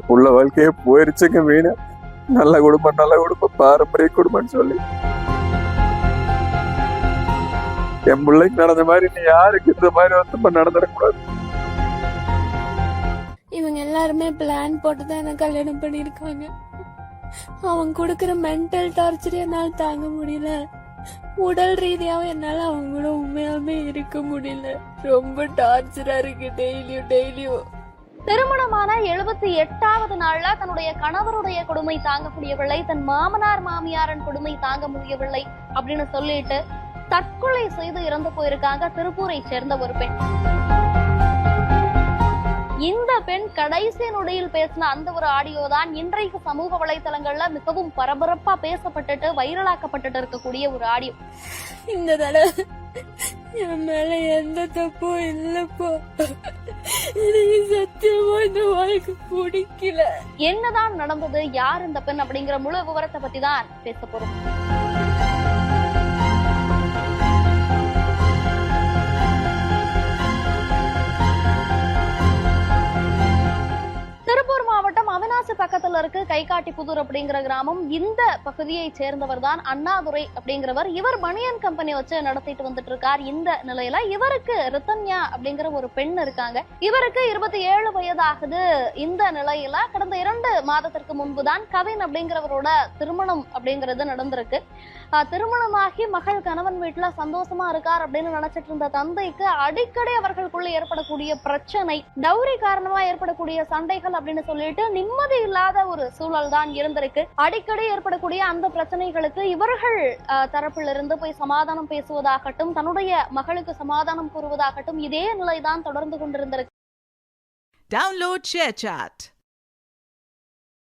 புள்ள வாழ்க்கையே போயிருச்சுங்க வீணா. நல்ல குடும்பம் பாரம்பரிய குடும்பம்னு சொல்லி என் பிள்ளைக்கு நடந்த மாதிரி நீ யாருக்கு இந்த மாதிரி வந்து நடந்துடக்கூடாது. இவங்க எல்லாருமே பிளான் போட்டு தான் என்ன கல்யாணம் பண்ணிருக்காங்க. அவங்க கொடுக்கற மென்டல் டார்ச்சர் என்னால தாங்க முடியல. உடல் ரீதியாவும் என்னால அவங்க கூட உண்மையாவே இருக்க முடியல. ரொம்ப டார்ச்சரா இருக்கு டெய்லியும். திருமணமான 78வது நாள்ல தன்னுடைய கணவருடைய கொடுமை தாங்க முடியவில்லை, தன் மாமனார் மாமியாரின் கொடுமை தாங்க முடியவில்லை அப்படின்னு சொல்லிட்டு தற்கொலை செய்து இறந்து போயிருக்காங்க திருப்பூரை சேர்ந்த ஒரு பெண். இந்த பெண் கடைசி நொடியில் பேசின அந்த ஒரு ஆடியோ தான் இன்றைக்கு சமூக வலைதளங்கள்ல மிகவும் பரபரப்பா பேசப்பட்டுட்டு வைரலாக்கப்பட்டு இருக்கக்கூடிய ஒரு ஆடியோ. இந்த தடவை என் மேல எந்த தப்பும் இல்லப்போ, எனக்கு சத்தியமா இந்த வாழ்க்கை பிடிக்கல. என்னதான் நடந்தது, யார் இந்த பெண் அப்படிங்கிற முழு விவரத்தை பத்தி தான் பேச போறோம். திருப்பூர் மாவட்டம் அவினாசி பக்கத்துல இருக்கு கைகாட்டிபுதூர் அப்படிங்கிற கிராமம். இந்த பகுதியை சேர்ந்தவர் தான் அண்ணாதுரை அப்படிங்கிறவர். இவர் பனியன் கம்பெனி வச்சு நடத்திட்டு வந்துட்டு இருக்கார். இந்த நிலையில இவருக்கு ரித்தன்யா அப்படிங்கிற ஒரு பெண் இருக்காங்க. இவருக்கு 27 வயதாகுது. இந்த நிலையில கடந்த 2 மாதத்திற்கு முன்புதான் கவின் அப்படிங்கிறவரோட திருமணம் அப்படிங்கிறது நடந்திருக்கு. திருமணமாகி மகள் கணவன் வீட்டுல சந்தோஷமா இருக்கார் அப்படின்னு நினைச்சிட்டு இருந்த தந்தைக்கு அடிக்கடி அவர்களுக்குள்ள ஏற்படக்கூடிய பிரச்சனை, டௌரி காரணமா ஏற்படக்கூடிய சண்டைகள் அப்படின்னு சொல்லிட்டு நிம்மதி இல்லாத ஒரு சூழல் தான் இருந்திருக்கு. அடிக்கடி ஏற்படக்கூடிய அந்த பிரச்சனைகளுக்கு இவர்கள் தரப்பிலிருந்து போய் சமாதானம் பேசுவதாகட்டும், தன்னுடைய மகளுக்கு சமாதானம் கூறுவதாகட்டும், இதே நிலைதான் தொடர்ந்து கொண்டிருந்திருக்கு. Download ShareChat.